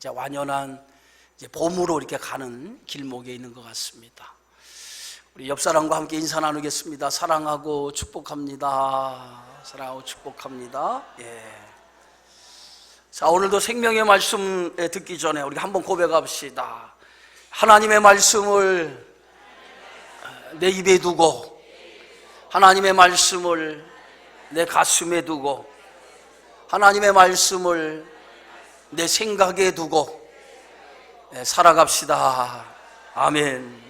이제 완연한 이제 봄으로 이렇게 가는 길목에 있는 것 같습니다. 우리 옆 사람과 함께 인사 나누겠습니다. 사랑하고 축복합니다. 사랑하고 축복합니다. 예. 자, 오늘도 생명의 말씀 듣기 전에 우리 한번 고백합시다. 하나님의 말씀을 내 입에 두고, 하나님의 말씀을 내 가슴에 두고, 하나님의 말씀을 내 생각에 두고 살아갑시다. 아멘.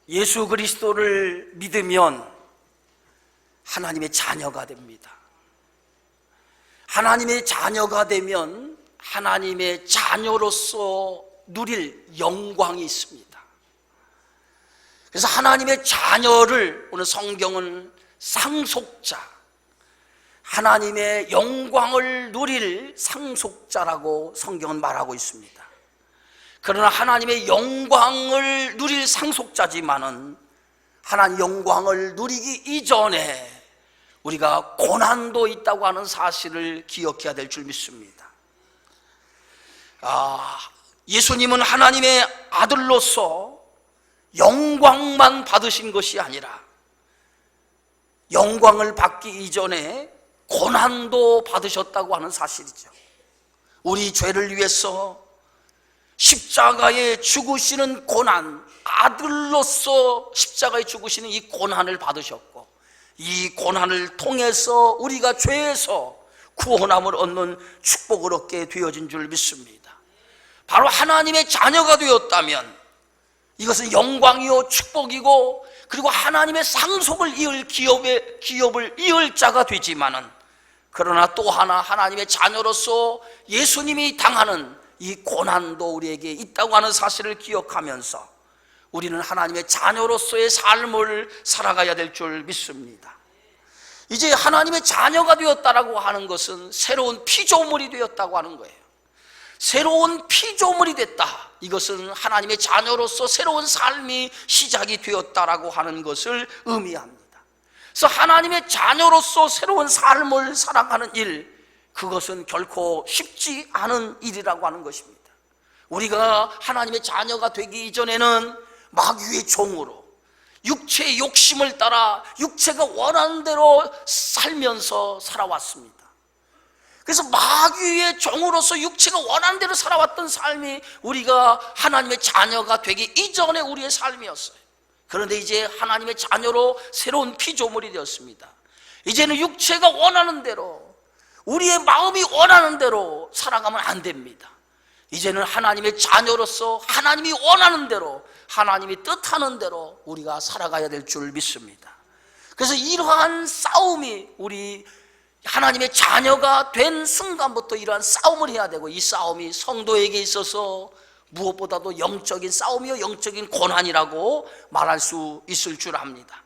예수 그리스도를 믿으면 하나님의 자녀가 됩니다. 하나님의 자녀가 되면 하나님의 자녀로서 누릴 영광이 있습니다. 그래서 하나님의 자녀를 오늘 성경은 상속자, 하나님의 영광을 누릴 상속자라고 성경은 말하고 있습니다. 그러나 하나님의 영광을 누릴 상속자지만은 하나님 영광을 누리기 이전에 우리가 고난도 있다고 하는 사실을 기억해야 될 줄 믿습니다. 예수님은 하나님의 아들로서 영광만 받으신 것이 아니라 영광을 받기 이전에 고난도 받으셨다고 하는 사실이죠. 우리 죄를 위해서 십자가에 죽으시는 고난, 아들로서 십자가에 죽으시는 이 고난을 받으셨고, 이 고난을 통해서 우리가 죄에서 구원함을 얻는 축복을 얻게 되어진 줄 믿습니다. 바로 하나님의 자녀가 되었다면 이것은 영광이요 축복이고, 그리고 하나님의 상속을 이을 기업을 이을 자가 되지만은, 그러나 또 하나 하나님의 자녀로서 예수님이 당하는 이 고난도 우리에게 있다고 하는 사실을 기억하면서 우리는 하나님의 자녀로서의 삶을 살아가야 될 줄 믿습니다. 이제 하나님의 자녀가 되었다라고 하는 것은 새로운 피조물이 되었다고 하는 거예요. 새로운 피조물이 됐다, 이것은 하나님의 자녀로서 새로운 삶이 시작이 되었다라고 하는 것을 의미합니다. 그래서 하나님의 자녀로서 새로운 삶을 살아가는 일, 그것은 결코 쉽지 않은 일이라고 하는 것입니다. 우리가 하나님의 자녀가 되기 이전에는 마귀의 종으로 육체의 욕심을 따라 육체가 원하는 대로 살면서 살아왔습니다. 그래서 마귀의 종으로서 육체가 원하는 대로 살아왔던 삶이 우리가 하나님의 자녀가 되기 이전에 우리의 삶이었어요. 그런데 이제 하나님의 자녀로 새로운 피조물이 되었습니다. 이제는 육체가 원하는 대로, 우리의 마음이 원하는 대로 살아가면 안 됩니다. 이제는 하나님의 자녀로서 하나님이 원하는 대로, 하나님이 뜻하는 대로 우리가 살아가야 될 줄 믿습니다. 그래서 이러한 싸움이, 우리 하나님의 자녀가 된 순간부터 이러한 싸움을 해야 되고, 이 싸움이 성도에게 있어서 무엇보다도 영적인 싸움이요 영적인 고난이라고 말할 수 있을 줄 압니다.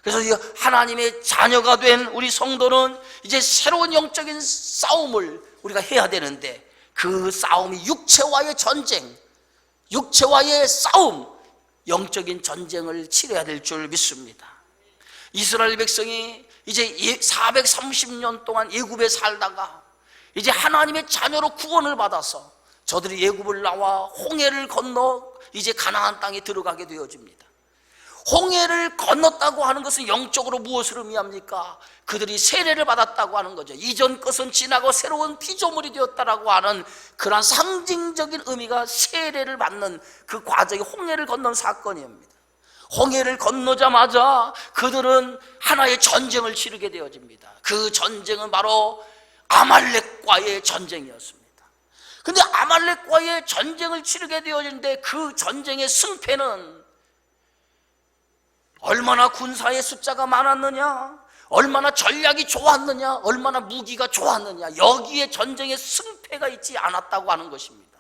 그래서 하나님의 자녀가 된 우리 성도는 이제 새로운 영적인 싸움을 우리가 해야 되는데, 그 싸움이 육체와의 전쟁, 육체와의 싸움, 영적인 전쟁을 치러야 될 줄 믿습니다. 이스라엘 백성이 이제 430년 동안 애굽에 살다가 이제 하나님의 자녀로 구원을 받아서 저들이 애굽을 나와 홍해를 건너 이제 가나안 땅에 들어가게 되어집니다. 홍해를 건넜다고 하는 것은 영적으로 무엇을 의미합니까? 그들이 세례를 받았다고 하는 거죠. 이전 것은 지나고 새로운 피조물이 되었다라고 하는 그런 상징적인 의미가, 세례를 받는 그 과정이 홍해를 건넌 사건입니다. 홍해를 건너자마자 그들은 하나의 전쟁을 치르게 되어집니다. 그 전쟁은 바로 아말렉과의 전쟁이었습니다. 근데 아말렉과의 전쟁을 치르게 되어지는데, 그 전쟁의 승패는 얼마나 군사의 숫자가 많았느냐, 얼마나 전략이 좋았느냐, 얼마나 무기가 좋았느냐, 여기에 전쟁의 승패가 있지 않았다고 하는 것입니다.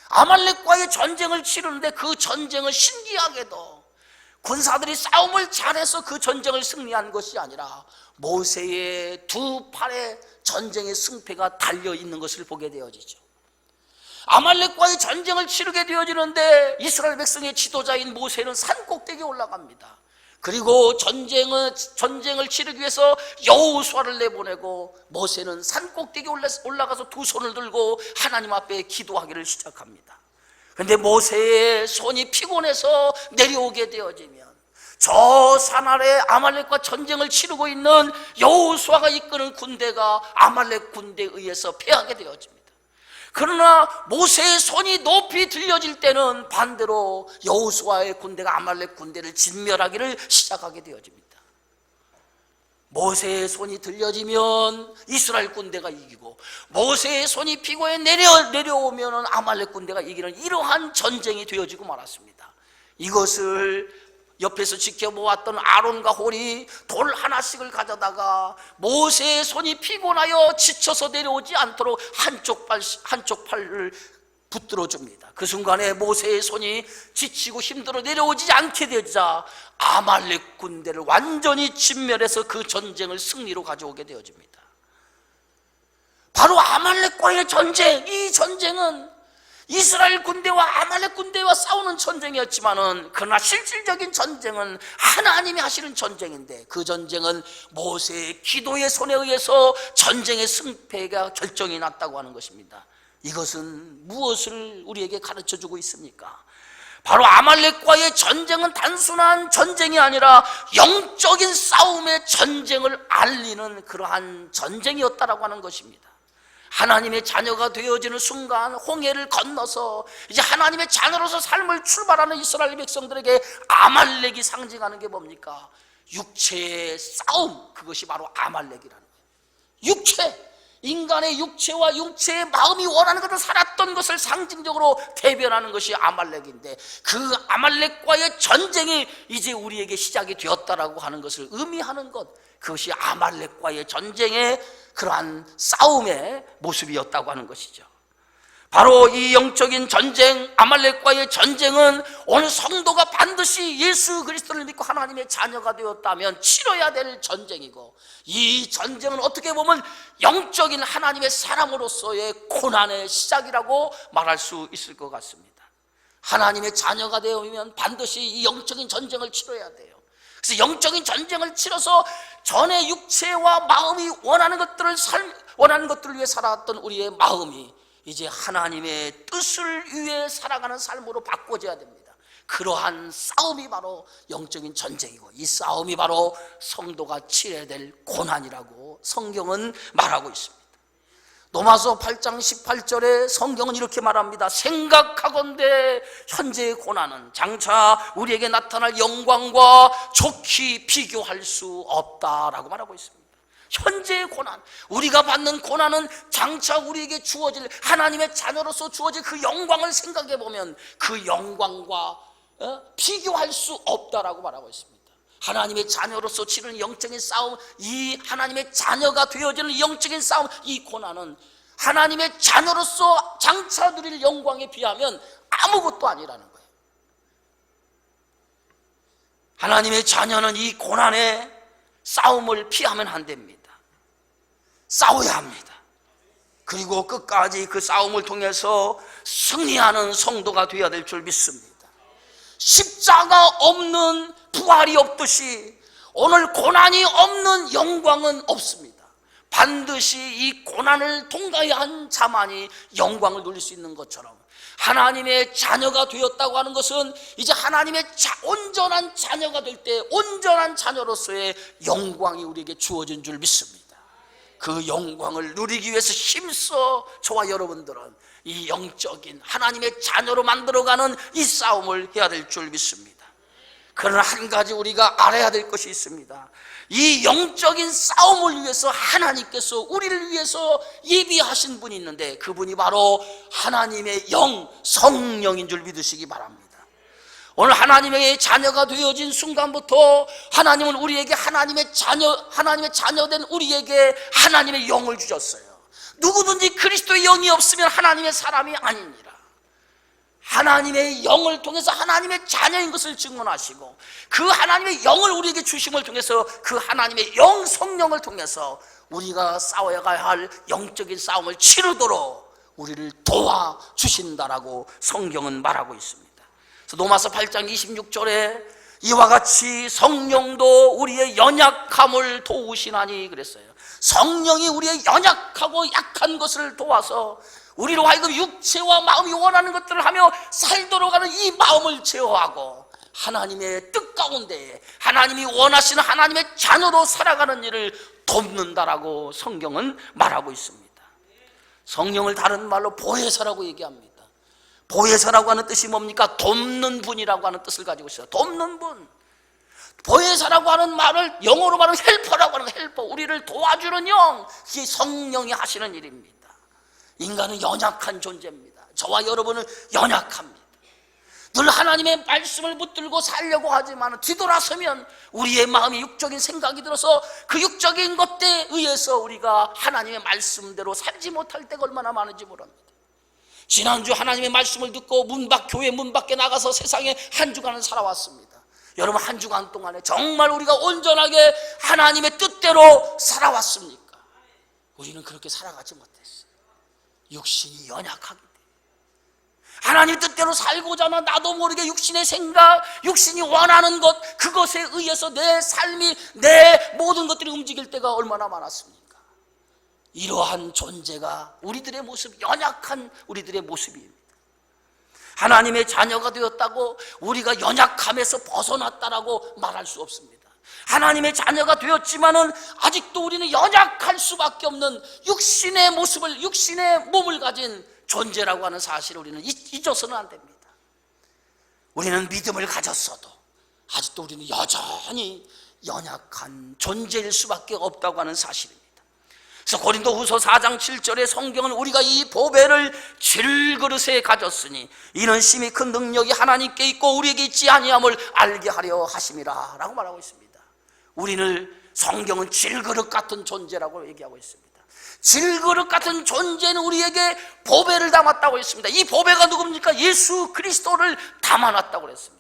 아말렉과의 전쟁을 치르는데 그 전쟁은 신기하게도 군사들이 싸움을 잘해서 그 전쟁을 승리한 것이 아니라 모세의 두 팔에 전쟁의 승패가 달려있는 것을 보게 되어지죠. 아말렉과의 전쟁을 치르게 되어지는데 이스라엘 백성의 지도자인 모세는 산 꼭대기에 올라갑니다. 그리고 전쟁을 치르기 위해서 여호수아를 내보내고 모세는 산 꼭대기에 올라가서 두 손을 들고 하나님 앞에 기도하기를 시작합니다. 그런데 모세의 손이 피곤해서 내려오게 되어지면 저 산 아래 아말렉과 전쟁을 치르고 있는 여호수아가 이끄는 군대가 아말렉 군대에 의해서 패하게 되어집니다. 그러나 모세의 손이 높이 들려질 때는 반대로 여호수아의 군대가 아말렉 군대를 진멸하기를 시작하게 되어집니다. 모세의 손이 들려지면 이스라엘 군대가 이기고 모세의 손이 피고에 내려오면 아말렉 군대가 이기는 이러한 전쟁이 되어지고 말았습니다. 이것을 옆에서 지켜보았던 아론과 홀이 돌 하나씩을 가져다가 모세의 손이 피곤하여 지쳐서 내려오지 않도록 한쪽 팔을 붙들어 줍니다. 그 순간에 모세의 손이 지치고 힘들어 내려오지 않게 되자 아말렉 군대를 완전히 진멸해서 그 전쟁을 승리로 가져오게 되어집니다. 바로 아말렉과의 전쟁, 이 전쟁은 이스라엘 군대와 아말렉 군대와 싸우는 전쟁이었지만은 그러나 실질적인 전쟁은 하나님이 하시는 전쟁인데 그 전쟁은 모세의 기도의 손에 의해서 전쟁의 승패가 결정이 났다고 하는 것입니다. 이것은 무엇을 우리에게 가르쳐주고 있습니까? 바로 아말렉과의 전쟁은 단순한 전쟁이 아니라 영적인 싸움의 전쟁을 알리는 그러한 전쟁이었다라고 하는 것입니다. 하나님의 자녀가 되어지는 순간 홍해를 건너서 이제 하나님의 자녀로서 삶을 출발하는 이스라엘 백성들에게 아말렉이 상징하는 게 뭡니까? 육체의 싸움, 그것이 바로 아말렉이라는 거예요. 육체, 인간의 육체와 육체의 마음이 원하는 것을 살았던 것을 상징적으로 대변하는 것이 아말렉인데 그 아말렉과의 전쟁이 이제 우리에게 시작이 되었다라고 하는 것을 의미하는 것, 그것이 아말렉과의 전쟁의 그러한 싸움의 모습이었다고 하는 것이죠. 바로 이 영적인 전쟁, 아말렉과의 전쟁은 오늘 성도가 반드시 예수 그리스도를 믿고 하나님의 자녀가 되었다면 치러야 될 전쟁이고, 이 전쟁은 어떻게 보면 영적인 하나님의 사람으로서의 고난의 시작이라고 말할 수 있을 것 같습니다. 하나님의 자녀가 되면 반드시 이 영적인 전쟁을 치러야 돼요. 그래서 영적인 전쟁을 치러서 전의 육체와 마음이 원하는 것들을 위해 살아왔던 우리의 마음이 이제 하나님의 뜻을 위해 살아가는 삶으로 바꿔져야 됩니다. 그러한 싸움이 바로 영적인 전쟁이고, 이 싸움이 바로 성도가 치러야 될 고난이라고 성경은 말하고 있습니다. 로마서 8장 18절에 성경은 이렇게 말합니다. 생각하건대 현재의 고난은 장차 우리에게 나타날 영광과 좋게 비교할 수 없다라고 말하고 있습니다. 현재의 고난, 우리가 받는 고난은 장차 우리에게 주어질, 하나님의 자녀로서 주어질 그 영광을 생각해 보면 그 영광과 비교할 수 없다라고 말하고 있습니다. 하나님의 자녀로서 치르는 영적인 싸움, 이 하나님의 자녀가 되어지는 영적인 싸움, 이 고난은 하나님의 자녀로서 장차 누릴 영광에 비하면 아무것도 아니라는 거예요. 하나님의 자녀는 이 고난의 싸움을 피하면 안 됩니다. 싸워야 합니다. 그리고 끝까지 그 싸움을 통해서 승리하는 성도가 되어야 될 줄 믿습니다. 십자가 없는 부활이 없듯이 오늘 고난이 없는 영광은 없습니다. 반드시 이 고난을 통과해야 한 자만이 영광을 누릴 수 있는 것처럼, 하나님의 자녀가 되었다고 하는 것은 이제 하나님의 온전한 자녀가 될 때 온전한 자녀로서의 영광이 우리에게 주어진 줄 믿습니다. 그 영광을 누리기 위해서 힘써 저와 여러분들은 이 영적인 하나님의 자녀로 만들어가는 이 싸움을 해야 될 줄 믿습니다. 그러나 한 가지 우리가 알아야 될 것이 있습니다. 이 영적인 싸움을 위해서 하나님께서 우리를 위해서 예비하신 분이 있는데, 그분이 바로 하나님의 영, 성령인 줄 믿으시기 바랍니다. 오늘 하나님의 자녀가 되어진 순간부터 하나님은 우리에게 하나님의 자녀된 우리에게 하나님의 영을 주셨어요. 누구든지 그리스도의 영이 없으면 하나님의 사람이 아니니라. 하나님의 영을 통해서 하나님의 자녀인 것을 증언하시고, 그 하나님의 영을 우리에게 주심을 통해서 그 하나님의 영, 성령을 통해서 우리가 싸워야 할 영적인 싸움을 치르도록 우리를 도와주신다라고 성경은 말하고 있습니다. 그래서 로마서 8장 26절에 이와 같이 성령도 우리의 연약함을 도우시나니 그랬어요. 성령이 우리의 연약하고 약한 것을 도와서 우리로 하여금 육체와 마음이 원하는 것들을 하며 살도록 하는 이 마음을 제어하고 하나님의 뜻 가운데 하나님이 원하시는 하나님의 자녀로 살아가는 일을 돕는다라고 성경은 말하고 있습니다. 성령을 다른 말로 보혜사라고 얘기합니다. 보혜사라고 하는 뜻이 뭡니까? 돕는 분이라고 하는 뜻을 가지고 있어요. 돕는 분. 보혜사라고 하는 말을 영어로 말하면 헬퍼라고 하는 헬퍼, 우리를 도와주는 영, 그게 성령이 하시는 일입니다. 인간은 연약한 존재입니다. 저와 여러분은 연약합니다. 늘 하나님의 말씀을 붙들고 살려고 하지만 뒤돌아서면 우리의 마음이 육적인 생각이 들어서 그 육적인 것에 의해서 우리가 하나님의 말씀대로 살지 못할 때가 얼마나 많은지 모릅니다. 지난주 하나님의 말씀을 듣고 교회 문 밖에 나가서 세상에 한 주간을 살아왔습니다. 여러분, 한 주간 동안에 정말 우리가 온전하게 하나님의 뜻대로 살아왔습니까? 우리는 그렇게 살아가지 못했어요. 육신이 연약하기 때문에. 하나님 뜻대로 살고자 하면 나도 모르게 육신의 생각, 육신이 원하는 것, 그것에 의해서 내 삶이, 내 모든 것들이 움직일 때가 얼마나 많았습니까? 이러한 존재가 우리들의 모습, 연약한 우리들의 모습입니다. 하나님의 자녀가 되었다고 우리가 연약함에서 벗어났다라고 말할 수 없습니다. 하나님의 자녀가 되었지만은 아직도 우리는 연약할 수밖에 없는 육신의 모습을, 육신의 몸을 가진 존재라고 하는 사실을 우리는 잊어서는 안 됩니다. 우리는 믿음을 가졌어도 아직도 우리는 여전히 연약한 존재일 수밖에 없다고 하는 사실입니다. 그래서 고린도후서 4장 7절에 성경은 우리가 이 보배를 질그릇에 가졌으니 이는 심히 큰 능력이 하나님께 있고 우리에게 있지 아니함을 알게 하려 하심이라 라고 말하고 있습니다. 우리는 성경은 질그릇 같은 존재라고 얘기하고 있습니다. 질그릇 같은 존재는 우리에게 보배를 담았다고 했습니다. 이 보배가 누굽니까? 예수 그리스도를 담아놨다고 그랬습니다.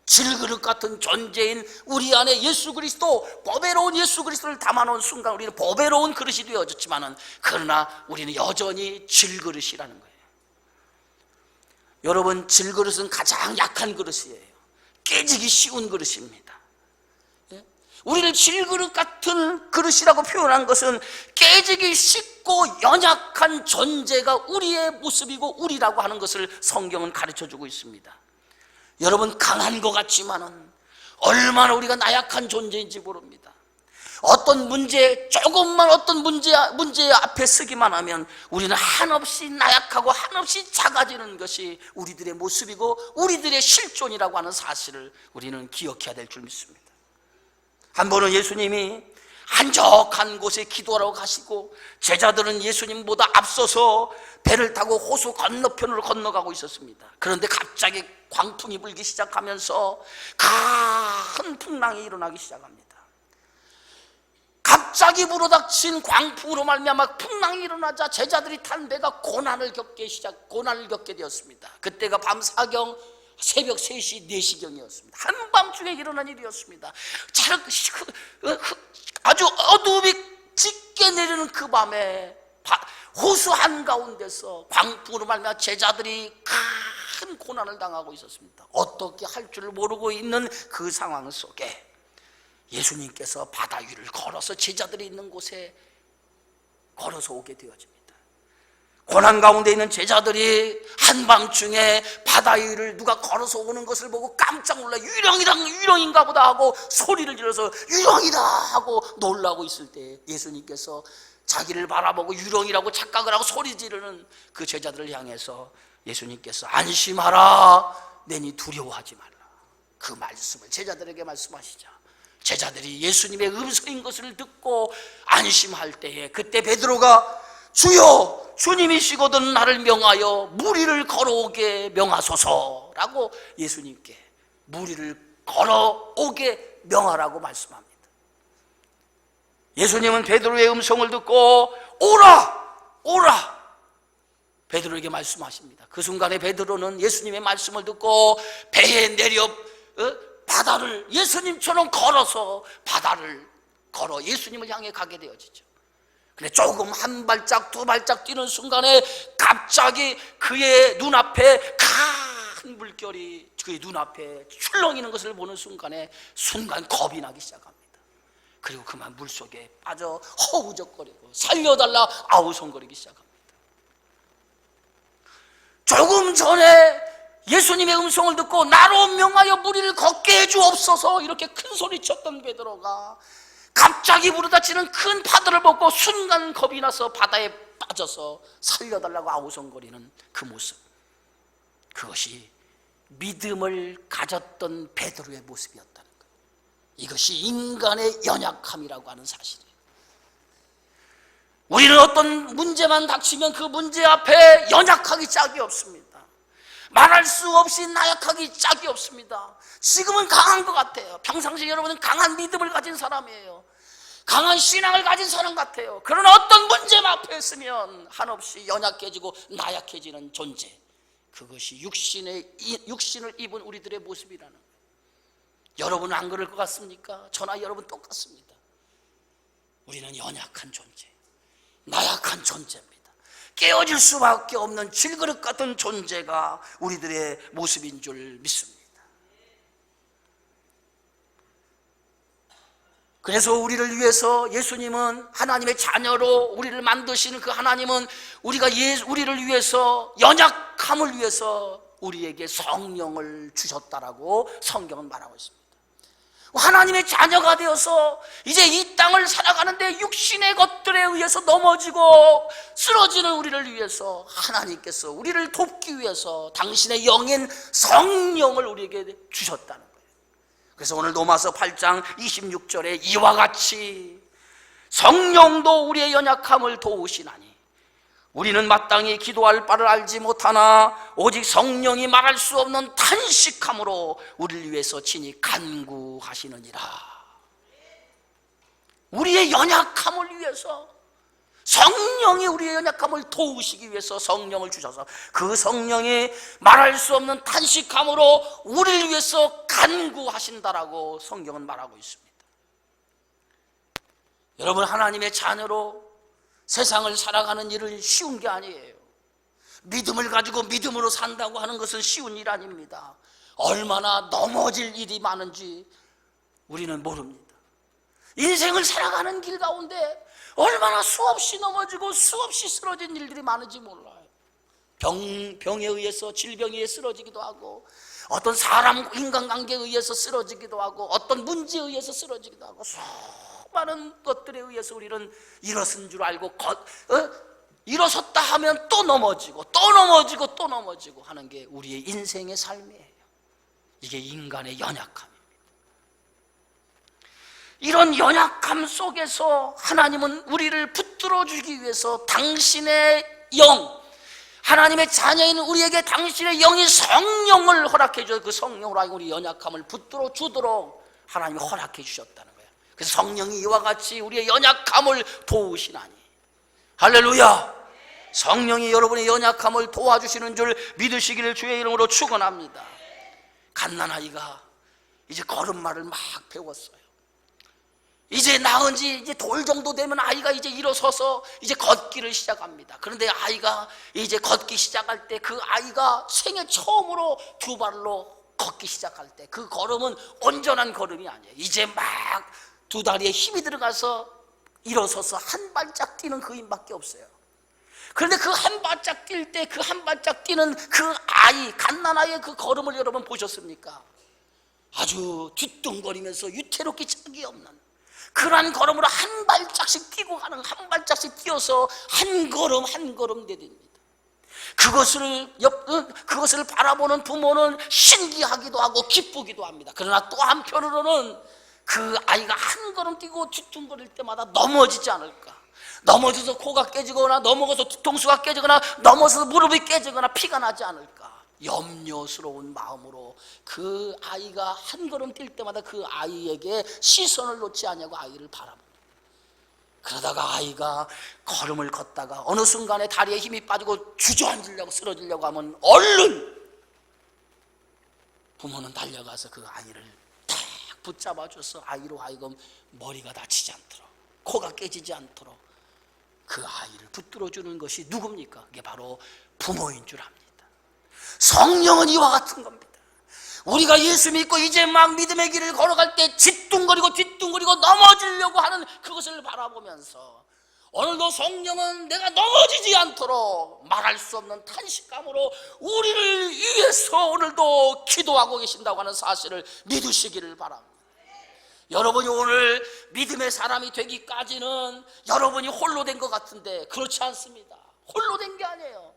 질그릇 같은 존재인 우리 안에 예수 그리스도, 보배로운 예수 그리스도를 담아놓은 순간 우리는 보배로운 그릇이 되어졌지만은, 그러나 우리는 여전히 질그릇이라는 거예요. 여러분, 질그릇은 가장 약한 그릇이에요. 깨지기 쉬운 그릇입니다. 우리를 질그릇 같은 그릇이라고 표현한 것은 깨지기 쉽고 연약한 존재가 우리의 모습이고 우리라고 하는 것을 성경은 가르쳐주고 있습니다. 여러분, 강한 것 같지만은 얼마나 우리가 나약한 존재인지 모릅니다. 어떤 문제, 조금만 어떤 문제 앞에 서기만 하면 우리는 한없이 나약하고 한없이 작아지는 것이 우리들의 모습이고 우리들의 실존이라고 하는 사실을 우리는 기억해야 될 줄 믿습니다. 한 번은 예수님이 한적한 곳에 기도하러 가시고 제자들은 예수님보다 앞서서 배를 타고 호수 건너편으로 건너가고 있었습니다. 그런데 갑자기 광풍이 불기 시작하면서 큰 풍랑이 일어나기 시작합니다. 갑자기 불어닥친 광풍으로 말미암아 풍랑이 일어나자 제자들이 탄 배가 고난을 겪게 되었습니다. 그때가 밤사경 새벽 3시, 4시경이었습니다. 한밤중에 일어난 일이었습니다. 아주 어둠이 짙게 내리는 그 밤에 호수 한가운데서 광풍으로 말미암아 제자들이 큰 고난을 당하고 있었습니다. 어떻게 할 줄을 모르고 있는 그 상황 속에 예수님께서 바다 위를 걸어서 제자들이 있는 곳에 걸어서 오게 되어집니다. 고난 가운데 있는 제자들이 한밤중에 바다 위를 누가 걸어서 오는 것을 보고 깜짝 놀라 유령인가 보다 하고 소리를 질러서 유령이다 하고 놀라고 있을 때 예수님께서 자기를 바라보고 유령이라고 착각을 하고 소리 지르는 그 제자들을 향해서 예수님께서 안심하라, 내니 두려워하지 말라, 그 말씀을 제자들에게 말씀하시자 제자들이 예수님의 음성인 것을 듣고 안심할 때에 그때 베드로가 주여, 주님이시거든 나를 명하여 무리를 걸어오게 명하소서라고 예수님께 무리를 걸어오게 명하라고 말씀합니다. 예수님은 베드로의 음성을 듣고 오라 베드로에게 말씀하십니다. 그 순간에 베드로는 예수님의 말씀을 듣고 배에 내려 바다를 예수님처럼 걸어서 바다를 걸어 예수님을 향해 가게 되어지죠. 근데 조금 한 발짝 두 발짝 뛰는 순간에 갑자기 그의 눈앞에 큰 물결이 그의 눈앞에 출렁이는 것을 보는 순간 겁이 나기 시작합니다. 그리고 그만 물속에 빠져 허우적거리고 살려달라 아우성거리기 시작합니다. 조금 전에 예수님의 음성을 듣고 나로 명하여 무리를 걷게 해주옵소서 이렇게 큰 소리쳤던 베드로가 갑자기 부르다치는 큰 파도를 보고 순간 겁이 나서 바다에 빠져서 살려달라고 아우성거리는 그 모습, 그것이 믿음을 가졌던 베드로의 모습이었다는 거예요. 이것이 인간의 연약함이라고 하는 사실이에요. 우리는 어떤 문제만 닥치면 그 문제 앞에 연약하기 짝이 없습니다. 말할 수 없이 나약하기 짝이 없습니다. 지금은 강한 것 같아요. 평상시 여러분은 강한 믿음을 가진 사람이에요. 강한 신앙을 가진 사람 같아요. 그러나 어떤 문제 앞에 있으면 한없이 연약해지고 나약해지는 존재, 그것이 육신을 입은 우리들의 모습이라는 거예요. 여러분은 안 그럴 것 같습니까? 저나 여러분 똑같습니다. 우리는 연약한 존재, 나약한 존재입니다. 깨어질 수밖에 없는 질그릇 같은 존재가 우리들의 모습인 줄 믿습니다. 그래서 우리를 위해서 예수님은 하나님의 자녀로 우리를 만드시는 그 하나님은 우리를 위해서, 연약함을 위해서 우리에게 성령을 주셨다라고 성경은 말하고 있습니다. 하나님의 자녀가 되어서 이제 이 땅을 살아가는데 육신의 것들에 의해서 넘어지고 쓰러지는 우리를 위해서 하나님께서 우리를 돕기 위해서 당신의 영인 성령을 우리에게 주셨다는 거예요. 그래서 오늘 로마서 8장 26절에 이와 같이 성령도 우리의 연약함을 도우시나니 우리는 마땅히 기도할 바를 알지 못하나 오직 성령이 말할 수 없는 탄식함으로 우리를 위해서 친히 간구하시느니라. 우리의 연약함을 위해서 성령이 우리의 연약함을 도우시기 위해서 성령을 주셔서 그 성령이 말할 수 없는 탄식함으로 우리를 위해서 간구하신다라고 성경은 말하고 있습니다. 여러분, 하나님의 자녀로 세상을 살아가는 일은 쉬운 게 아니에요. 믿음을 가지고 믿음으로 산다고 하는 것은 쉬운 일 아닙니다. 얼마나 넘어질 일이 많은지 우리는 모릅니다. 인생을 살아가는 길 가운데 얼마나 수없이 넘어지고 수없이 쓰러진 일들이 많은지 몰라요. 병에 의해서, 질병에 의해 쓰러지기도 하고, 어떤 사람 인간관계에 의해서 쓰러지기도 하고, 어떤 문제에 의해서 쓰러지기도 하고, 수많은 것들에 의해서 우리는 일어선 줄 알고 일어섰다 하면 또 넘어지고 또 넘어지고 또 넘어지고 하는 게 우리의 인생의 삶이에요. 이게 인간의 연약함입니다. 이런 연약함 속에서 하나님은 우리를 붙들어 주기 위해서 당신의 영, 하나님의 자녀인 우리에게 당신의 영이 성령을 허락해 주셔서 그 성령으로 하여금 우리 연약함을 붙들어 주도록 하나님이 허락해 주셨다는 거예요. 그래서 성령이 이와 같이 우리의 연약함을 도우시나니, 할렐루야! 성령이 여러분의 연약함을 도와주시는 줄 믿으시기를 주의 이름으로 축원합니다. 갓난아이가 이제 걸음마를 막 배웠어요. 이제 낳은 지 이제 돌 정도 되면 아이가 이제 일어서서 이제 걷기를 시작합니다. 그런데 아이가 이제 걷기 시작할 때 그 아이가 생애 처음으로 두 발로 걷기 시작할 때 그 걸음은 온전한 걸음이 아니에요. 이제 막 두 다리에 힘이 들어가서 일어서서 한 발짝 뛰는 그 힘밖에 없어요. 그런데 그 한 발짝 뛸 때 그 한 발짝 뛰는 그 아이, 갓난아이의 그 걸음을 여러분 보셨습니까? 아주 뒤뚱거리면서 유태롭기 짝이 없는 그러한 걸음으로 한 발짝씩 뛰고 가는, 한 발짝씩 뛰어서 한 걸음 한 걸음 내딛니다. 그것을 바라보는 부모는 신기하기도 하고 기쁘기도 합니다. 그러나 또 한편으로는 그 아이가 한 걸음 뛰고 뒤뚱거릴 때마다 넘어지지 않을까, 넘어져서 코가 깨지거나 넘어져서 뒤통수가 깨지거나 넘어져서 무릎이 깨지거나 피가 나지 않을까 염려스러운 마음으로 그 아이가 한 걸음 뛸 때마다 그 아이에게 시선을 놓지 않냐고 아이를 바라봅니다. 그러다가 아이가 걸음을 걷다가 어느 순간에 다리에 힘이 빠지고 주저앉으려고 쓰러지려고 하면 얼른 부모는 달려가서 그 아이를 딱 붙잡아줘서 아이로 하여금 머리가 다치지 않도록, 코가 깨지지 않도록 그 아이를 붙들어주는 것이 누굽니까? 그게 바로 부모인 줄 압니다. 성령은 이와 같은 겁니다. 우리가 예수 믿고 이제 막 믿음의 길을 걸어갈 때 뒤뚱거리고 뒤뚱거리고 넘어지려고 하는 그것을 바라보면서 오늘도 성령은 내가 넘어지지 않도록 말할 수 없는 탄식감으로 우리를 위해서 오늘도 기도하고 계신다고 하는 사실을 믿으시기를 바랍니다. 여러분이 오늘 믿음의 사람이 되기까지는 여러분이 홀로 된 것 같은데 그렇지 않습니다. 홀로 된 게 아니에요.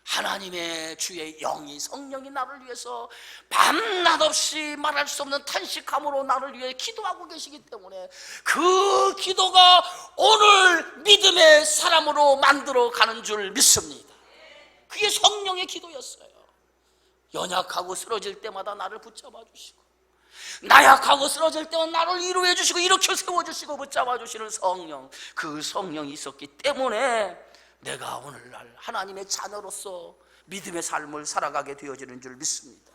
하나님의 주의 영이, 성령이 나를 위해서 밤낮 없이 말할 수 없는 탄식함으로 나를 위해 기도하고 계시기 때문에 그 기도가 오늘 믿음의 사람으로 만들어 가는 줄 믿습니다. 그게 성령의 기도였어요. 연약하고 쓰러질 때마다 나를 붙잡아 주시고, 나약하고 쓰러질 때마다 나를 위로해 주시고 일으켜 세워주시고 붙잡아 주시는 성령, 그 성령이 있었기 때문에 내가 오늘날 하나님의 자녀로서 믿음의 삶을 살아가게 되어지는 줄 믿습니다.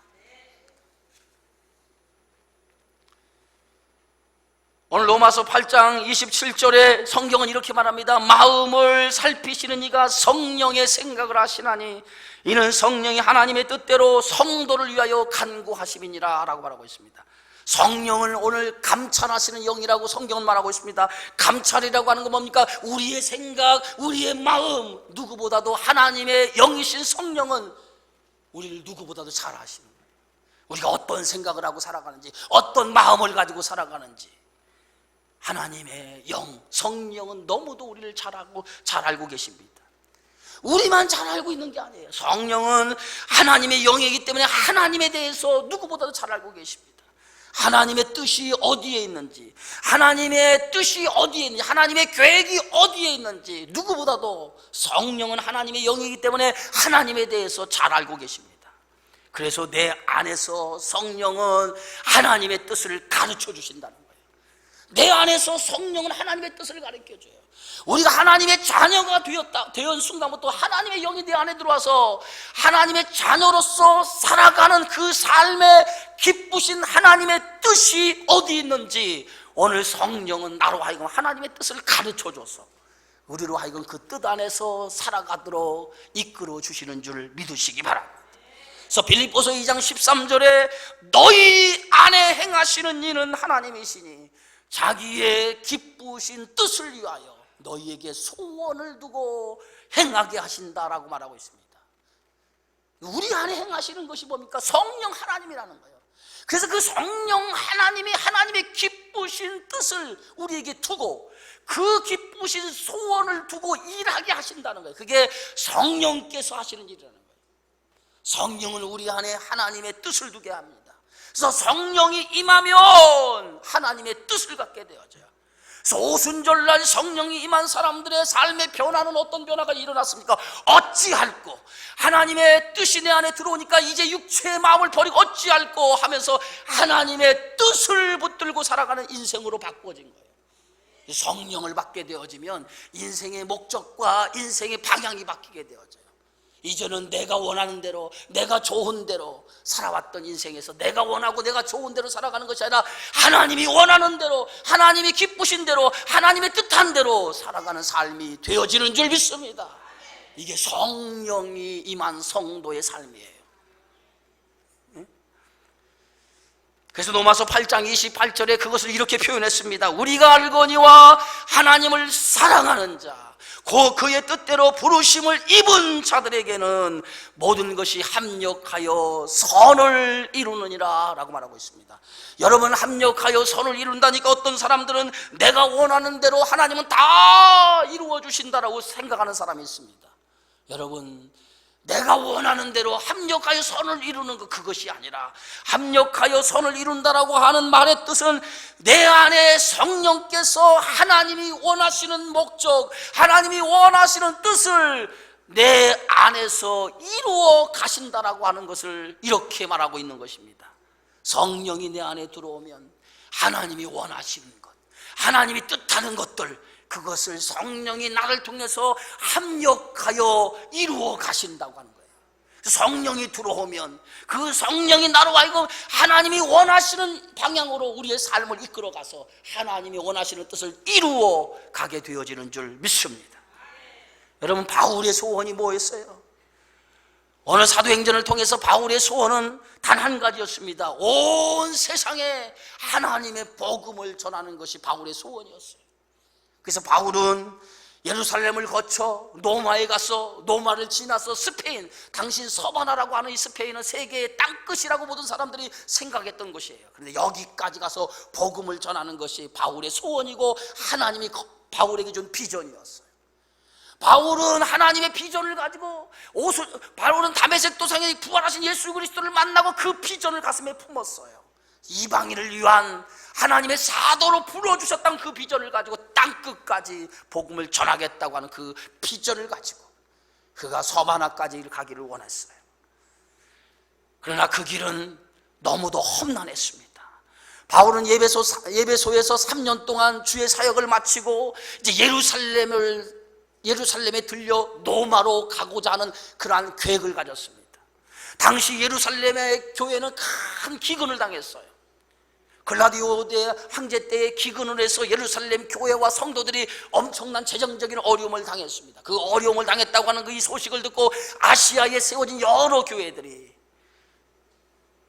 오늘 로마서 8장 27절에 성경은 이렇게 말합니다. 마음을 살피시는 이가 성령의 생각을 하시나니 이는 성령이 하나님의 뜻대로 성도를 위하여 간구하심이니라 라고 말하고 있습니다. 성령을 오늘 감찰하시는 영이라고 성경은 말하고 있습니다. 감찰이라고 하는 건 뭡니까? 우리의 생각, 우리의 마음, 누구보다도 하나님의 영이신 성령은 우리를 누구보다도 잘 아시는 거예요. 우리가 어떤 생각을 하고 살아가는지, 어떤 마음을 가지고 살아가는지 하나님의 영, 성령은 너무도 우리를 잘 알고 계십니다. 우리만 잘 알고 있는 게 아니에요. 성령은 하나님의 영이기 때문에 하나님에 대해서 누구보다도 잘 알고 계십니다. 하나님의 뜻이 어디에 있는지, 하나님의 뜻이 어디에 있는지, 하나님의 계획이 어디에 있는지 누구보다도 성령은 하나님의 영이기 때문에 하나님에 대해서 잘 알고 계십니다. 그래서 내 안에서 성령은 하나님의 뜻을 가르쳐 주신다는 거예요. 내 안에서 성령은 하나님의 뜻을 가르쳐줘요. 우리가 하나님의 자녀가 되었던 순간부터 하나님의 영이 내 안에 들어와서 하나님의 자녀로서 살아가는 그 삶의 기쁘신 하나님의 뜻이 어디 있는지 오늘 성령은 나로 하여금 하나님의 뜻을 가르쳐줘서 우리로 하여금 그 뜻 안에서 살아가도록 이끌어 주시는 줄 믿으시기 바랍니다. 그래서 빌립보서 2장 13절에 너희 안에 행하시는 이는 하나님이시니 자기의 기쁘신 뜻을 위하여 너희에게 소원을 두고 행하게 하신다라고 말하고 있습니다. 우리 안에 행하시는 것이 뭡니까? 성령 하나님이라는 거예요. 그래서 그 성령 하나님이 하나님의 기쁘신 뜻을 우리에게 두고 그 기쁘신 소원을 두고 일하게 하신다는 거예요. 그게 성령께서 하시는 일이라는 거예요. 성령은 우리 안에 하나님의 뜻을 두게 합니다. 그래서 성령이 임하면 하나님의 뜻을 갖게 되어져요. 그래서 오순절날 성령이 임한 사람들의 삶의 변화는 어떤 변화가 일어났습니까? 어찌할꼬 하나님의 뜻이 내 안에 들어오니까 이제 육체의 마음을 버리고 어찌할꼬 하면서 하나님의 뜻을 붙들고 살아가는 인생으로 바꿔진 거예요. 성령을 받게 되어지면 인생의 목적과 인생의 방향이 바뀌게 되어져요. 이제는 내가 원하는 대로, 내가 좋은 대로 살아왔던 인생에서 내가 원하고 내가 좋은 대로 살아가는 것이 아니라 하나님이 원하는 대로, 하나님이 기쁘신 대로, 하나님의 뜻한 대로 살아가는 삶이 되어지는 줄 믿습니다. 이게 성령이 임한 성도의 삶이에요. 그래서 로마서 8장 28절에 그것을 이렇게 표현했습니다. 우리가 알거니와 하나님을 사랑하는 자, 그의 뜻대로 부르심을 입은 자들에게는 모든 것이 합력하여 선을 이루느니라 라고 말하고 있습니다. 여러분, 합력하여 선을 이룬다니까 어떤 사람들은 내가 원하는 대로 하나님은 다 이루어 주신다라고 생각하는 사람이 있습니다. 여러분, 내가 원하는 대로 합력하여 선을 이루는 것, 그것이 아니라 합력하여 선을 이룬다라고 하는 말의 뜻은 내 안에 성령께서 하나님이 원하시는 목적, 하나님이 원하시는 뜻을 내 안에서 이루어 가신다라고 하는 것을 이렇게 말하고 있는 것입니다. 성령이 내 안에 들어오면 하나님이 원하시는 것, 하나님이 뜻하는 것들, 그것을 성령이 나를 통해서 합력하여 이루어 가신다고 하는 거예요. 성령이 들어오면 그 성령이 나로 하여금 하나님이 원하시는 방향으로 우리의 삶을 이끌어가서 하나님이 원하시는 뜻을 이루어 가게 되어지는 줄 믿습니다. 여러분, 바울의 소원이 뭐였어요? 오늘 사도행전을 통해서 바울의 소원은 단 한 가지였습니다. 온 세상에 하나님의 복음을 전하는 것이 바울의 소원이었어요. 그래서 바울은 예루살렘을 거쳐 노마에 가서 노마를 지나서 스페인, 당신 서바나라고 하는 이 스페인은 세계의 땅끝이라고 모든 사람들이 생각했던 곳이에요. 그런데 여기까지 가서 복음을 전하는 것이 바울의 소원이고 하나님이 바울에게 준 비전이었어요. 바울은 하나님의 비전을 가지고 바울은 다메섹 도상에 부활하신 예수 그리스도를 만나고 그 비전을 가슴에 품었어요. 이방인을 위한 하나님의 사도로 불러주셨던 그 비전을 가지고 땅끝까지 복음을 전하겠다고 하는 그 비전을 가지고 그가 서바나까지 가기를 원했어요. 그러나 그 길은 너무도 험난했습니다. 바울은 예배소에서 3년 동안 주의 사역을 마치고 이제 예루살렘에 들려 로마로 가고자 하는 그러한 계획을 가졌습니다. 당시 예루살렘의 교회는 큰 기근을 당했어요. 글라디오대 황제 때의 기근을 해서 예루살렘 교회와 성도들이 엄청난 재정적인 어려움을 당했습니다. 그 어려움을 당했다고 하는 이 소식을 듣고 아시아에 세워진 여러 교회들이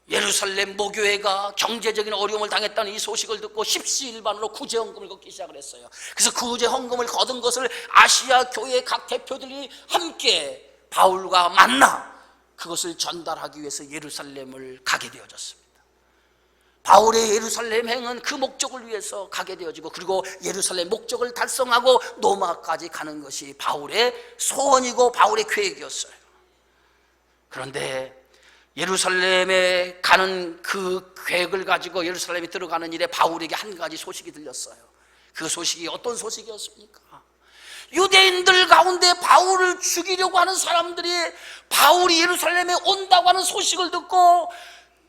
예루살렘 모교회가 경제적인 어려움을 당했다는 이 소식을 듣고 십시일반으로 구제헌금을 걷기 시작을 했어요. 그래서 구제헌금을 거둔 것을 아시아 교회 각 대표들이 함께 바울과 만나 그것을 전달하기 위해서 예루살렘을 가게 되어졌습니다. 바울의 예루살렘 행은 그 목적을 위해서 가게 되어지고 그리고 예루살렘 목적을 달성하고 로마까지 가는 것이 바울의 소원이고 바울의 계획이었어요. 그런데 예루살렘에 가는 그 계획을 가지고 예루살렘에 들어가는 일에 바울에게 한 가지 소식이 들렸어요. 그 소식이 어떤 소식이었습니까? 유대인들 가운데 바울을 죽이려고 하는 사람들이 바울이 예루살렘에 온다고 하는 소식을 듣고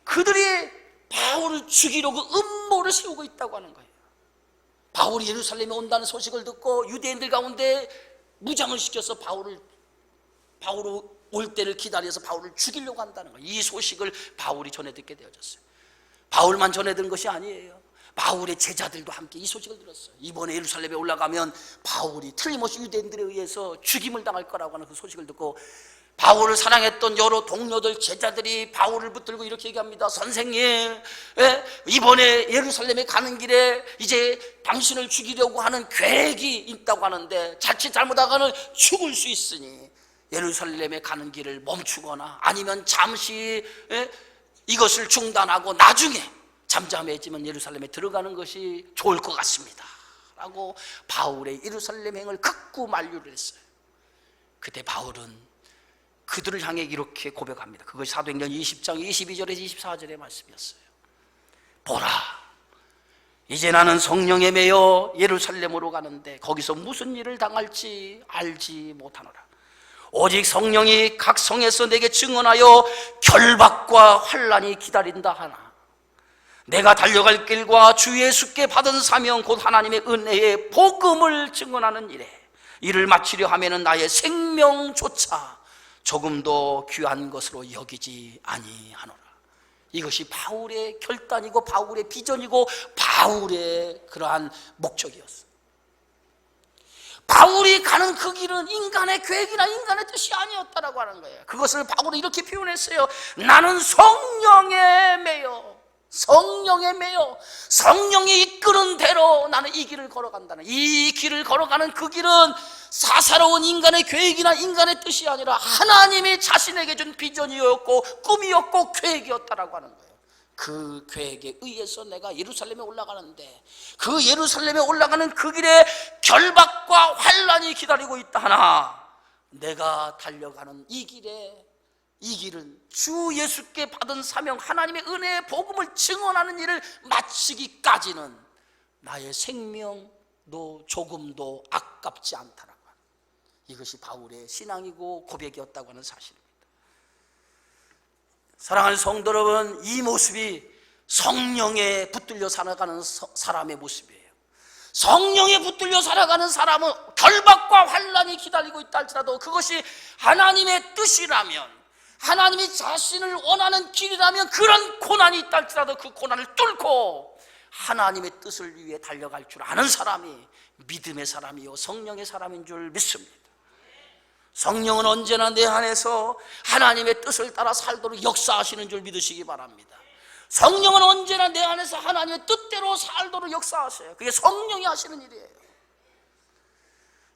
그들이 바울을 죽이려고 음모를 세우고 있다고 하는 거예요. 바울이 예루살렘에 온다는 소식을 듣고 유대인들 가운데 무장을 시켜서 바울을 올 때를 기다려서 바울을 죽이려고 한다는 거예요. 이 소식을 바울이 전해 듣게 되어졌어요. 바울만 전해 들은 것이 아니에요. 바울의 제자들도 함께 이 소식을 들었어요. 이번에 예루살렘에 올라가면 바울이 틀림없이 유대인들에 의해서 죽임을 당할 거라고 하는 그 소식을 듣고 바울을 사랑했던 여러 동료들, 제자들이 바울을 붙들고 이렇게 얘기합니다. 선생님, 이번에 예루살렘에 가는 길에 이제 당신을 죽이려고 하는 계획이 있다고 하는데 자칫 잘못하고는 죽을 수 있으니 예루살렘에 가는 길을 멈추거나 아니면 잠시 이것을 중단하고 나중에 잠잠해지면 예루살렘에 들어가는 것이 좋을 것 같습니다 라고 바울의 예루살렘 행을 극구 만류를 했어요. 그때 바울은 그들을 향해 이렇게 고백합니다. 그것이 사도행전 20장 22절에서 24절의 말씀이었어요. 보라, 이제 나는 성령에 매여 예루살렘으로 가는데 거기서 무슨 일을 당할지 알지 못하노라. 오직 성령이 각 성에서 내게 증언하여 결박과 환난이 기다린다 하나 내가 달려갈 길과 주 예수께 받은 사명 곧 하나님의 은혜의 복음을 증언하는 일에 이를 마치려 하면은 나의 생명조차 조금도 귀한 것으로 여기지 아니하노라. 이것이 바울의 결단이고 바울의 비전이고 바울의 그러한 목적이었어요. 바울이 가는 그 길은 인간의 계획이나 인간의 뜻이 아니었다라고 하는 거예요. 그것을 바울이 이렇게 표현했어요. 나는 성령에 매여 성령이 이끄는 대로 나는 이 길을 걸어간다는, 이 길을 걸어가는 그 길은 사사로운 인간의 계획이나 인간의 뜻이 아니라 하나님이 자신에게 준 비전이었고 꿈이었고 계획이었다라고 하는 거예요. 그 계획에 의해서 내가 예루살렘에 올라가는데 그 예루살렘에 올라가는 그 길에 결박과 환난이 기다리고 있다 하나 내가 달려가는 이 길은 주 예수께 받은 사명 하나님의 은혜의 복음을 증언하는 일을 마치기까지는 나의 생명도 조금도 아깝지 않다라고 하는, 이것이 바울의 신앙이고 고백이었다고 하는 사실입니다. 사랑하는 성도 여러분, 이 모습이 성령에 붙들려 살아가는 사람의 모습이에요. 성령에 붙들려 살아가는 사람은 결박과 환난이 기다리고 있다 할지라도 그것이 하나님의 뜻이라면, 하나님이 자신을 원하는 길이라면 그런 고난이 있다 할지라도 그 고난을 뚫고 하나님의 뜻을 위해 달려갈 줄 아는 사람이 믿음의 사람이요 성령의 사람인 줄 믿습니다. 성령은 언제나 내 안에서 하나님의 뜻을 따라 살도록 역사하시는 줄 믿으시기 바랍니다. 성령은 언제나 내 안에서 하나님의 뜻대로 살도록 역사하셔요. 그게 성령이 하시는 일이에요.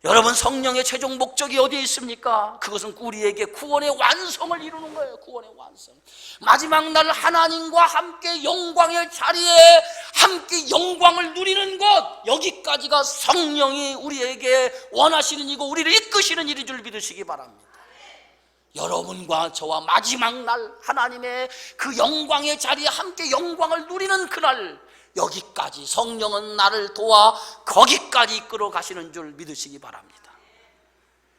여러분, 성령의 최종 목적이 어디에 있습니까? 그것은 우리에게 구원의 완성을 이루는 거예요. 구원의 완성. 마지막 날 하나님과 함께 영광의 자리에 함께 영광을 누리는 것, 여기까지가 성령이 우리에게 원하시는 일이고 우리를 이끄시는 일인 줄 믿으시기 바랍니다. 여러분과 저와 마지막 날 하나님의 그 영광의 자리에 함께 영광을 누리는 그날, 여기까지 성령은 나를 도와 거기까지 이끌어 가시는 줄 믿으시기 바랍니다.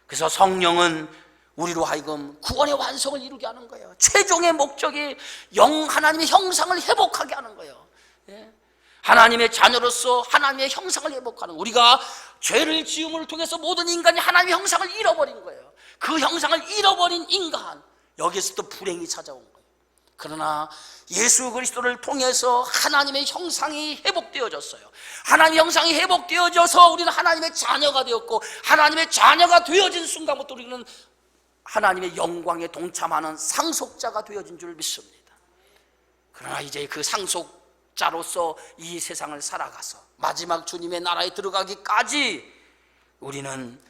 그래서 성령은 우리로 하여금 구원의 완성을 이루게 하는 거예요. 최종의 목적이 하나님의 형상을 회복하게 하는 거예요. 하나님의 자녀로서 하나님의 형상을 회복하는, 우리가 죄를 지음을 통해서 모든 인간이 하나님의 형상을 잃어버린 거예요. 그 형상을 잃어버린 인간, 여기에서 또 불행이 찾아온 거예요. 그러나 예수 그리스도를 통해서 하나님의 형상이 회복되어졌어요. 하나님의 형상이 회복되어져서 우리는 하나님의 자녀가 되었고, 하나님의 자녀가 되어진 순간부터 우리는 하나님의 영광에 동참하는 상속자가 되어진 줄 믿습니다. 그러나 이제 그 상속자로서 이 세상을 살아가서 마지막 주님의 나라에 들어가기까지 우리는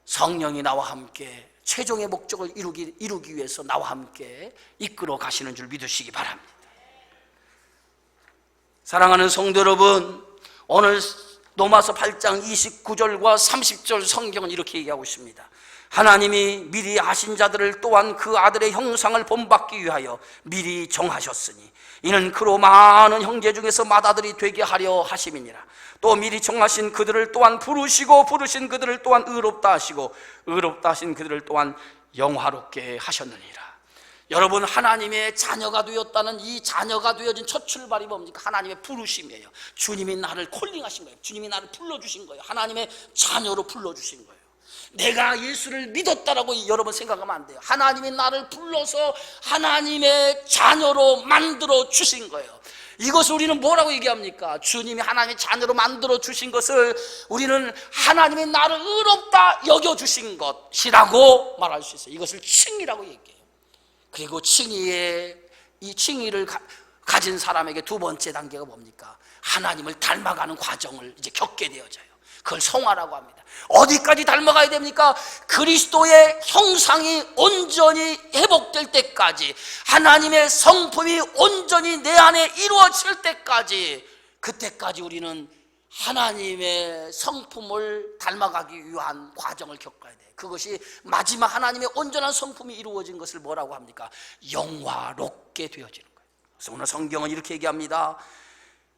성령이 나와 함께 최종의 목적을 이루기 위해서 나와 함께 이끌어 가시는 줄 믿으시기 바랍니다. 사랑하는 성도 여러분, 오늘 로마서 8장 29절과 30절 성경은 이렇게 얘기하고 있습니다. 하나님이 미리 아신 자들을 또한 그 아들의 형상을 본받기 위하여 미리 정하셨으니 이는 그로 많은 형제 중에서 맏아들이 되게 하려 하심이니라. 또 미리 정하신 그들을 또한 부르시고 부르신 그들을 또한 의롭다 하시고 의롭다 하신 그들을 또한 영화롭게 하셨느니라. 여러분, 하나님의 자녀가 되었다는 이 자녀가 되어진 첫 출발이 뭡니까? 하나님의 부르심이에요. 주님이 나를 콜링하신 거예요. 주님이 나를 불러주신 거예요. 하나님의 자녀로 불러주신 거예요. 내가 예수를 믿었다라고 여러분 생각하면 안 돼요. 하나님이 나를 불러서 하나님의 자녀로 만들어 주신 거예요. 이것을 우리는 뭐라고 얘기합니까? 주님이 하나님의 자녀로 만들어 주신 것을 우리는 하나님이 나를 의롭다 여겨주신 것이라고 말할 수 있어요. 이것을 칭의라고 얘기해요. 그리고 이 칭의를 가진 사람에게 두 번째 단계가 뭡니까? 하나님을 닮아가는 과정을 이제 겪게 되어져요. 그걸 성화라고 합니다. 어디까지 닮아가야 됩니까? 그리스도의 형상이 온전히 회복될 때까지, 하나님의 성품이 온전히 내 안에 이루어질 때까지, 그때까지 우리는 하나님의 성품을 닮아가기 위한 과정을 겪어야 돼요. 그것이 마지막 하나님의 온전한 성품이 이루어진 것을 뭐라고 합니까? 영화롭게 되어지는 거예요. 그래서 오늘 성경은 이렇게 얘기합니다.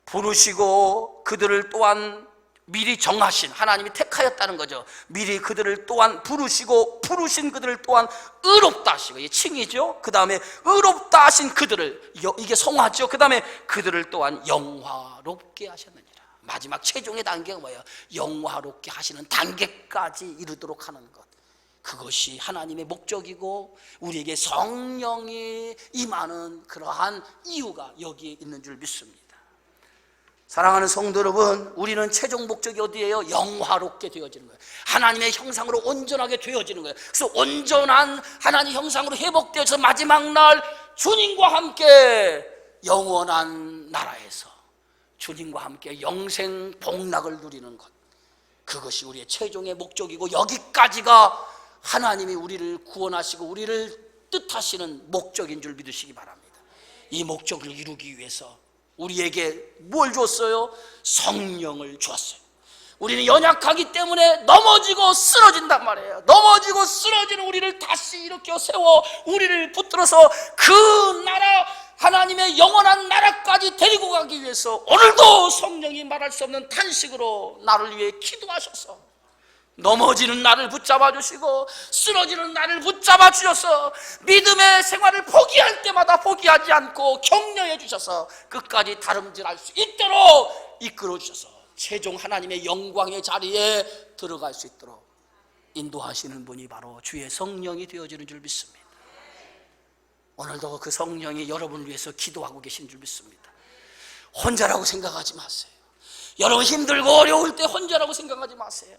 부르시고 그들을 또한 미리 정하신, 하나님이 택하였다는 거죠. 미리 그들을 또한 부르시고 부르신 그들을 또한 의롭다 하시고, 이게 칭이죠. 그 다음에 의롭다 하신 그들을, 이게 성화죠. 그 다음에 그들을 또한 영화롭게 하셨느니라. 마지막 최종의 단계가 뭐예요? 영화롭게 하시는 단계까지 이르도록 하는 것, 그것이 하나님의 목적이고 우리에게 성령이 임하는 그러한 이유가 여기에 있는 줄 믿습니다. 사랑하는 성도 여러분, 우리는 최종 목적이 어디예요? 영화롭게 되어지는 거예요. 하나님의 형상으로 온전하게 되어지는 거예요. 그래서 온전한 하나님 형상으로 회복되어서 마지막 날 주님과 함께 영원한 나라에서 주님과 함께 영생 복락을 누리는 것, 그것이 우리의 최종의 목적이고 여기까지가 하나님이 우리를 구원하시고 우리를 뜻하시는 목적인 줄 믿으시기 바랍니다. 이 목적을 이루기 위해서 우리에게 뭘 줬어요? 성령을 줬어요. 우리는 연약하기 때문에 넘어지고 쓰러진단 말이에요. 넘어지고 쓰러지는 우리를 다시 일으켜 세워 우리를 붙들어서 그 나라, 하나님의 영원한 나라까지 데리고 가기 위해서 오늘도 성령이 말할 수 없는 탄식으로 나를 위해 기도하셔서 넘어지는 나를 붙잡아 주시고 쓰러지는 나를 붙잡아 주셔서 믿음의 생활을 포기할 때마다 포기하지 않고 격려해 주셔서 끝까지 다름질할 수 있도록 이끌어 주셔서 최종 하나님의 영광의 자리에 들어갈 수 있도록 인도하시는 분이 바로 주의 성령이 되어지는 줄 믿습니다. 오늘도 그 성령이 여러분을 위해서 기도하고 계신 줄 믿습니다. 혼자라고 생각하지 마세요. 여러분 힘들고 어려울 때 혼자라고 생각하지 마세요.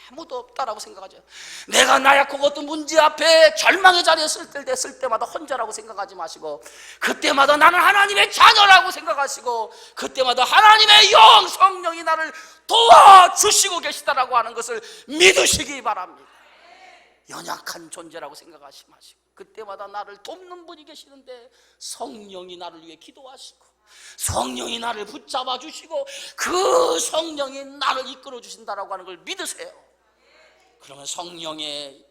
아무도 없다라고 생각하죠. 내가 나약하고 어떤 문제 앞에 절망의 자리에 됐을 때마다 혼자라고 생각하지 마시고, 그때마다 나는 하나님의 자녀라고 생각하시고, 그때마다 하나님의 영 성령이 나를 도와주시고 계시다라고 하는 것을 믿으시기 바랍니다. 연약한 존재라고 생각하지 마시고, 그때마다 나를 돕는 분이 계시는데 성령이 나를 위해 기도하시고, 성령이 나를 붙잡아 주시고, 그 성령이 나를 이끌어 주신다라고 하는 걸 믿으세요. 그러면 성령이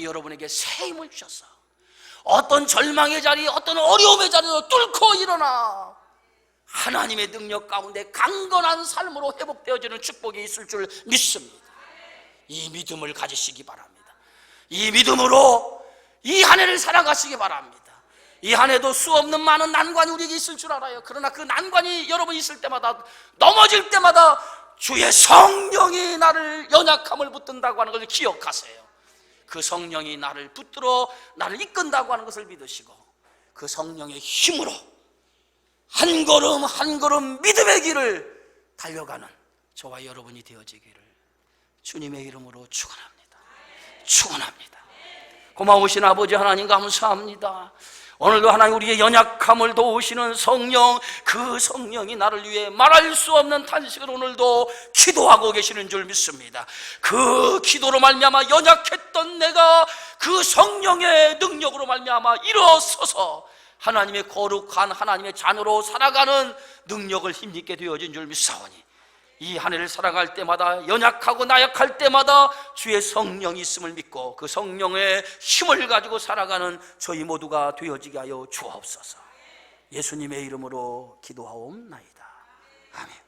여러분에게 새 힘을 주셔서 어떤 절망의 자리, 어떤 어려움의 자리도 뚫고 일어나 하나님의 능력 가운데 강건한 삶으로 회복되어지는 축복이 있을 줄 믿습니다. 이 믿음을 가지시기 바랍니다. 이 믿음으로 이 한 해를 살아가시기 바랍니다. 이 한 해도 수없는 많은 난관이 우리에게 있을 줄 알아요. 그러나 그 난관이 여러분 있을 때마다, 넘어질 때마다 주의 성령이 나를 연약함을 붙든다고 하는 것을 기억하세요. 그 성령이 나를 붙들어 나를 이끈다고 하는 것을 믿으시고, 그 성령의 힘으로 한 걸음 한 걸음 믿음의 길을 달려가는 저와 여러분이 되어지기를 주님의 이름으로 축원합니다. 축원합니다. 고마우신 아버지 하나님 감사합니다. 오늘도 하나님 우리의 연약함을 도우시는 성령, 그 성령이 나를 위해 말할 수 없는 탄식을 오늘도 기도하고 계시는 줄 믿습니다. 그 기도로 말미암아 연약했던 내가 그 성령의 능력으로 말미암아 일어서서 하나님의 거룩한 하나님의 자녀로 살아가는 능력을 힘있게 되어진 줄 믿사오니, 이 한 해를 살아갈 때마다 연약하고 나약할 때마다 주의 성령이 있음을 믿고 그 성령의 힘을 가지고 살아가는 저희 모두가 되어지게 하여 주옵소서. 예수님의 이름으로 기도하옵나이다. 아멘.